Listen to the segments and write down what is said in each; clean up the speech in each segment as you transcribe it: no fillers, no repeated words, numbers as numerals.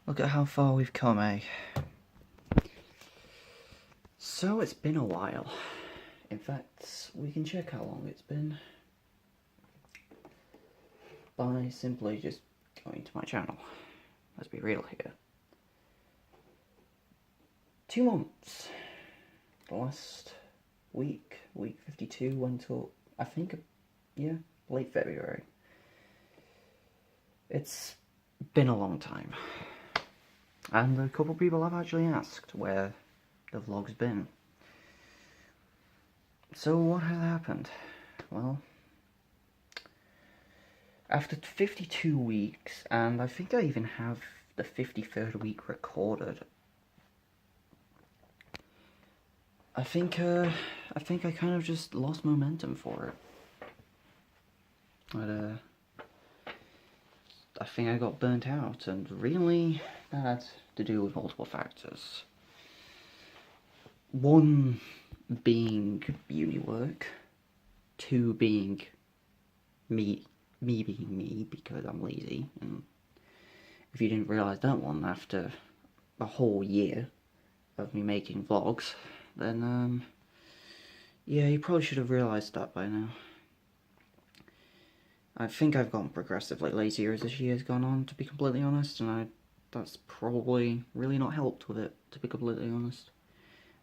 Look at how far we've come, eh? So it's been a while. In fact, we can check how long it's been by simply just going to my channel. Let's be real here. 2 months. The last week 52, went till, I think, yeah, late February. It's been a long time. And a couple of people have actually asked where the vlog's been. So what has happened? Well, after 52 weeks, and I think I even have the 53rd week recorded, I think I kind of just lost momentum for it. But, I think I got burnt out, and really, that had to do with multiple factors. One being uni work, two being me being me because I'm lazy, and if you didn't realise that one after a whole year of me making vlogs, then yeah, you probably should have realised that by now. I think I've gotten progressively lazier as this year's gone on, to be completely honest, and that's probably really not helped with it, to be completely honest.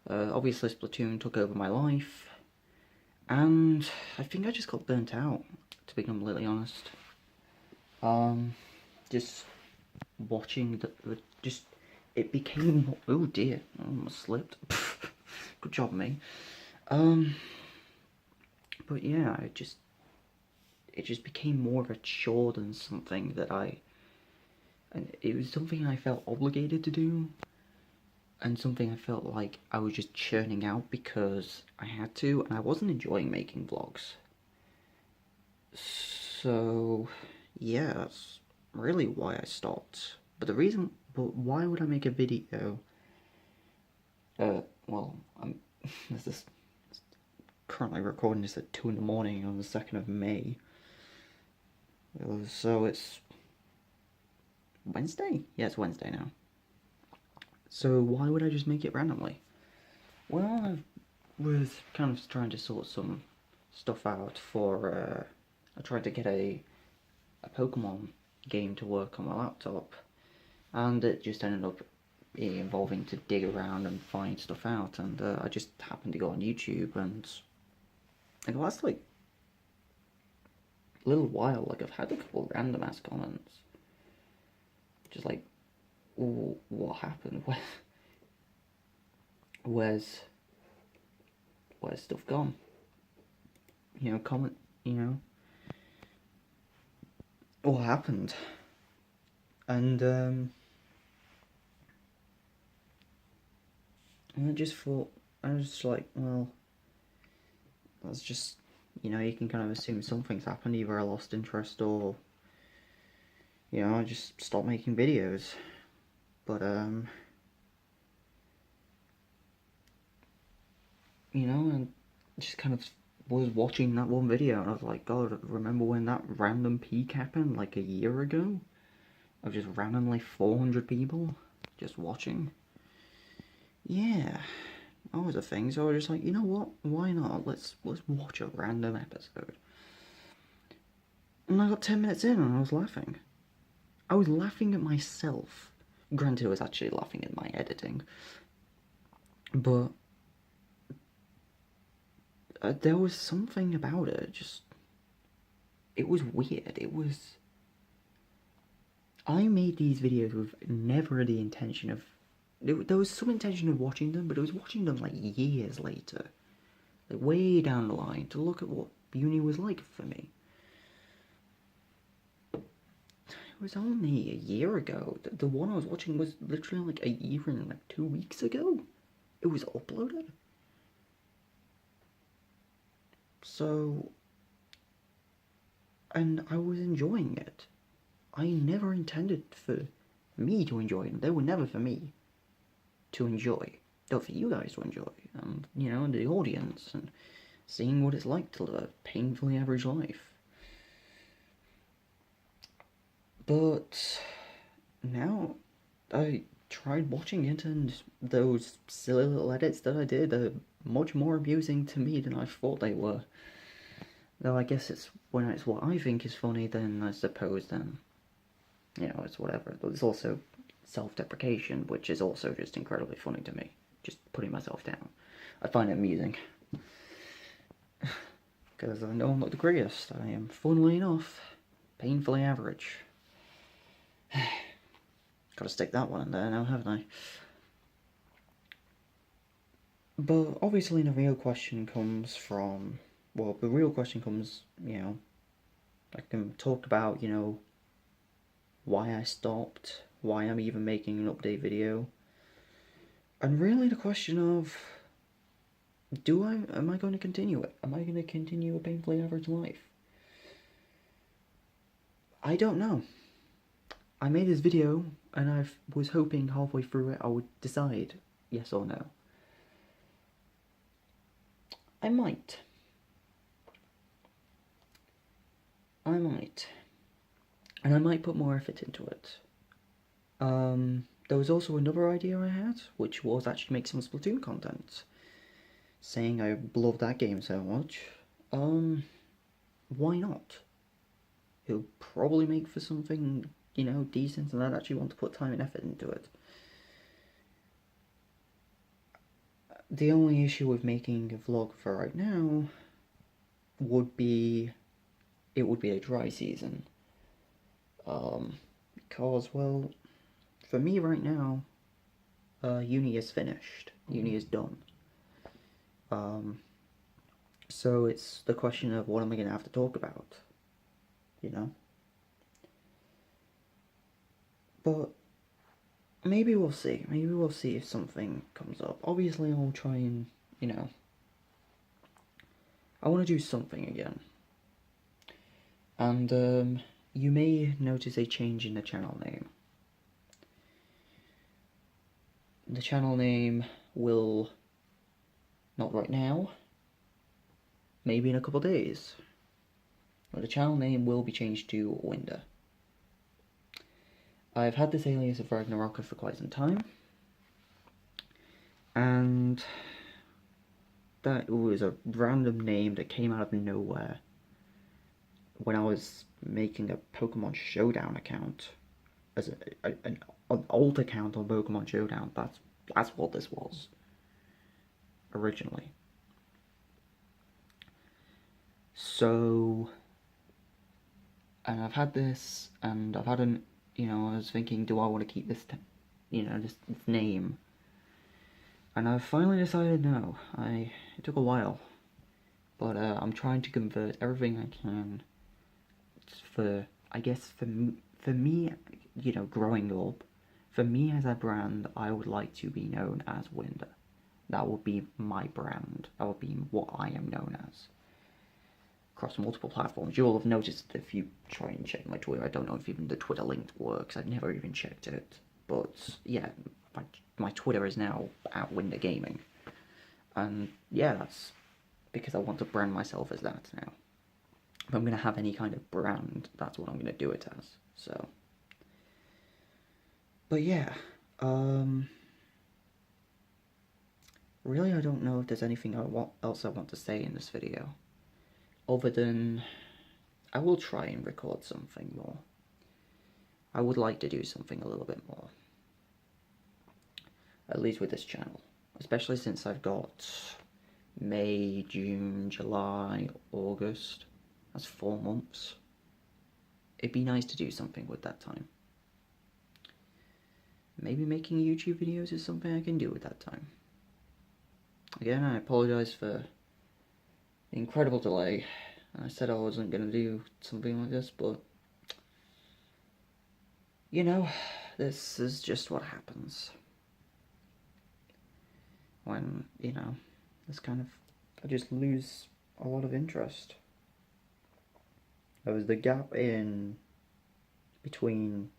Obviously Splatoon took over my life, and I think I just got burnt out, to be completely honest. Just watching it became, oh dear, I almost slipped. Good job, me. But yeah, it just became more of a chore than something that and it was something I felt obligated to do, and something I felt like I was just churning out because I had to, and I wasn't enjoying making vlogs. So yeah, that's really why I stopped. But why would I make a video? Well, this is currently recording this at 2 in the morning on the 2nd of May. So it's Wednesday? Yeah, it's Wednesday now. So why would I just make it randomly? Well, I was kind of trying to sort some stuff out for, I tried to get a Pokemon game to work on my laptop, and it just ended up involving to dig around and find stuff out, and I just happened to go on YouTube, and in the last, like, little while, like, I've had a couple random ass comments. Just like, oh, what happened? Where's stuff gone? You know, comment, what happened? And I just thought, I was just like, well, that's just, you can kind of assume something's happened. Either I lost interest or, I just stopped making videos. But, and just kind of was watching that one video, and I was like, God, remember when that random peak happened, like a year ago? Of just randomly 400 people just watching? Yeah, that was a thing, so I was just like, you know what, why not, let's watch a random episode. And I got 10 minutes in and I was laughing. I was laughing at myself. Granted, I was actually laughing at my editing. But there was something about it, it was weird. I made these videos with never the intention of, there was some intention of watching them, but it was watching them like years later. Like way down the line, to look at what uni was like for me. It was only a year ago. The one I was watching was literally like a year and like 2 weeks ago. It was uploaded. So, and I was enjoying it. I never intended for me to enjoy them. They were never for me to enjoy. They're for you guys to enjoy. And, the audience, and seeing what it's like to live a painfully average life. But now I tried watching it, and those silly little edits that I did are much more amusing to me than I thought they were. Though I guess it's when it's what I think is funny, then I suppose then, it's whatever. But it's also self-deprecation, which is also just incredibly funny to me. Just putting myself down. I find it amusing. Because I know I'm not the greatest. I am, funnily enough, painfully average. Gotta stick that one in there now, haven't I? But obviously the real question comes from... Well, the real question comes, I can talk about, why I stopped, why I'm even making an update video. And really the question of... am I going to continue it? Am I going to continue a painfully average life? I don't know. I made this video, and I was hoping halfway through it I would decide yes or no. I might. And I might put more effort into it. There was also another idea I had, which was actually make some Splatoon content. Saying I love that game so much. Why not? It'll probably make for something, decent, and I'd actually want to put time and effort into it. The only issue with making a vlog for right now would be it would be a dry season. Because, well, for me right now, uni is finished. Uni is done. So it's the question of what am I going to have to talk about, But maybe we'll see. Maybe we'll see if something comes up. Obviously, I'll try and, I want to do something again. And, you may notice a change in the channel name. The channel name will, not right now, maybe in a couple days, but the channel name will be changed to Winder. I've had this alias of Ragnarok for quite some time, and that was a random name that came out of nowhere when I was making a Pokemon Showdown account, as an old account on Pokemon Showdown. That's what this was originally. So, and I've had this, and I've had an, I was thinking, do I want to keep this, this name? And I finally decided no. It took a while, but I'm trying to convert everything I can for, I guess, for me, growing up, for me as a brand, I would like to be known as Winder. That would be my brand. That would be what I am known as. Across multiple platforms. You'll have noticed if you try and check my Twitter. I don't know if even the Twitter link works. I've never even checked it. But yeah, my Twitter is now at Winder Gaming. And yeah, that's because I want to brand myself as that now. If I'm going to have any kind of brand, that's what I'm going to do it as. So, but yeah, really I don't know if there's anything else I want to say in this video. Other than, I will try and record something more. I would like to do something a little bit more. At least with this channel. Especially since I've got May, June, July, August. That's 4 months. It'd be nice to do something with that time. Maybe making YouTube videos is something I can do with that time. Again, I apologize for the incredible delay. I said I wasn't going to do something like this, but this is just what happens when, this kind of, I just lose a lot of interest. There was the gap in between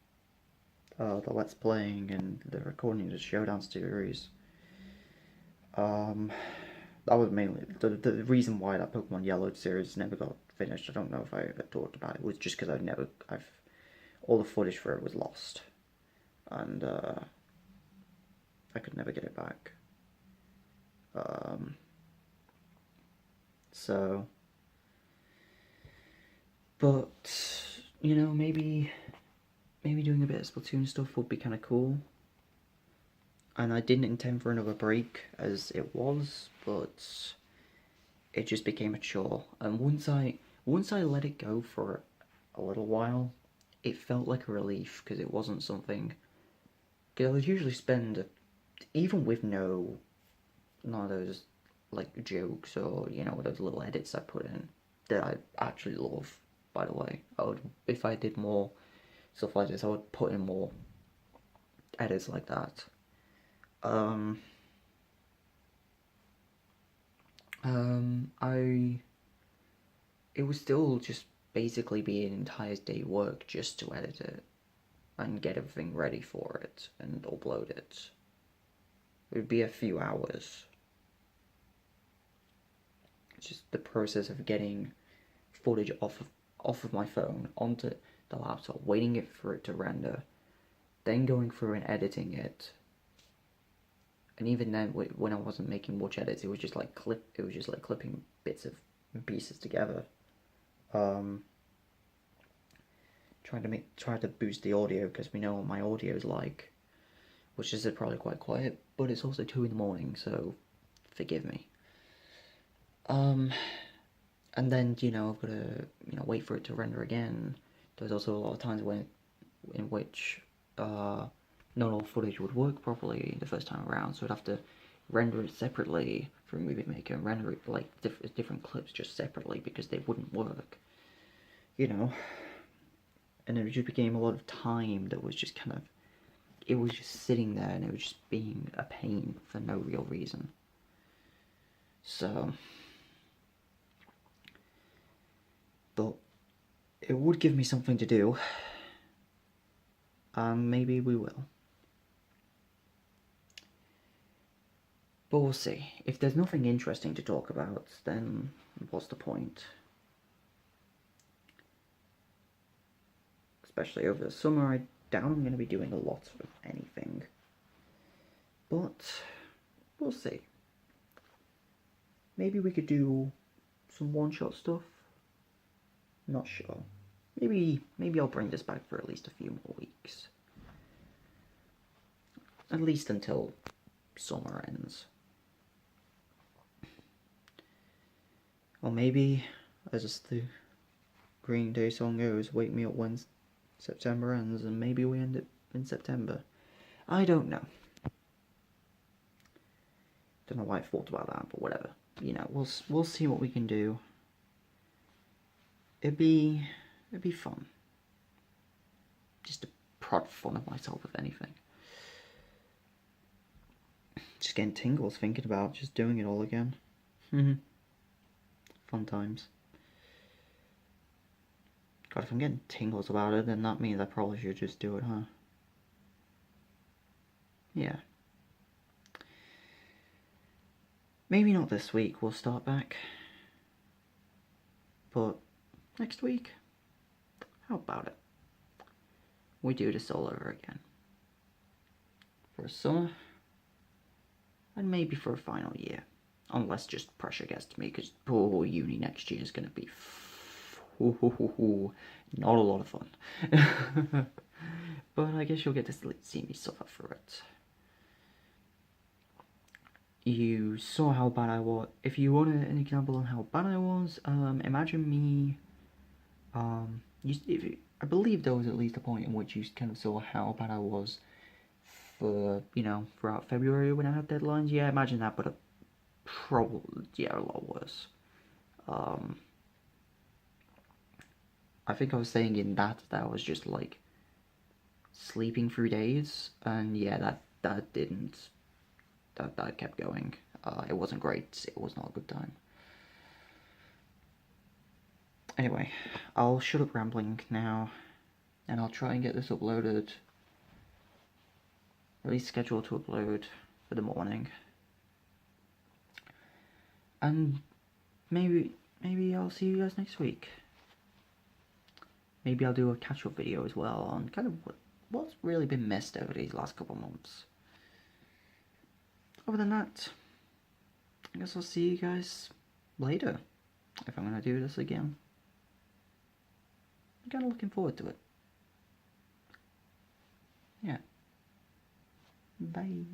the Let's Playing and the recording of the Showdown series. That was mainly the reason why that Pokemon Yellow series never got finished. I don't know if I ever talked about it. It was just because all the footage for it was lost. and I could never get it back. So, but you know, maybe doing a bit of Splatoon stuff would be kind of cool. And I didn't intend for another break as it was, but it just became a chore. And once I let it go for a little while, it felt like a relief because it wasn't something. Because I would usually spend, even with none of those like jokes or those little edits I put in that I actually love. By the way, I would, if I did more stuff like this, I would put in more edits like that. It would still just basically be an entire day work just to edit it and get everything ready for it and upload it. It would be a few hours. It's just the process of getting footage off of my phone onto the laptop, waiting for it to render, then going through and editing it. And even then, when I wasn't making much edits, it was just like clipping bits of pieces together. Trying to boost the audio because we know what my audio is like, which is probably quite quiet, but it's also 2 in, so forgive me. And then I've got to wait for it to render again. There's also a lot of times in which not all footage would work properly the first time around, so I'd have to render it separately from Movie Maker and render it like different clips just separately because they wouldn't work. And it just became a lot of time that was just it was just sitting there and it was just being a pain for no real reason. So, but it would give me something to do, and maybe we will. But we'll see. If there's nothing interesting to talk about, then what's the point? Especially over the summer, I doubt I'm going to be doing a lot of anything. But we'll see. Maybe we could do some one-shot stuff. Not sure. Maybe I'll bring this back for at least a few more weeks. At least until summer ends. Or maybe, as the Green Day song goes, wake me up when September ends, and maybe we end it in September. I don't know. Don't know why I thought about that, but whatever. We'll see what we can do. It'd be fun. Just to prod fun of myself, if anything. Just getting tingles thinking about just doing it all again. Fun times. God, if I'm getting tingles about it, then that means I probably should just do it, huh? Yeah. Maybe not this week, we'll start back. But next week, how about it? We do this all over again. For a summer, and maybe for a final year. Unless just pressure gets to me, because uni next year is going to be not a lot of fun. But I guess you'll get to see me suffer through it. You saw how bad I was. If you want an example on how bad I was, imagine me. I believe there was at least a point in which you kind of saw how bad I was for throughout February when I had deadlines. Yeah, imagine that, but probably a lot worse. I think I was saying in that I was just like sleeping through days, and yeah, that didn't. That kept going. It wasn't great. It was not a good time. Anyway, I'll shut up rambling now, and I'll try and get this uploaded. At least scheduled to upload for the morning. And maybe I'll see you guys next week. Maybe I'll do a catch-up video as well on kind of what's really been missed over these last couple months. Other than that, I guess I'll see you guys later, if I'm going to do this again. I'm kind of looking forward to it. Yeah. Bye.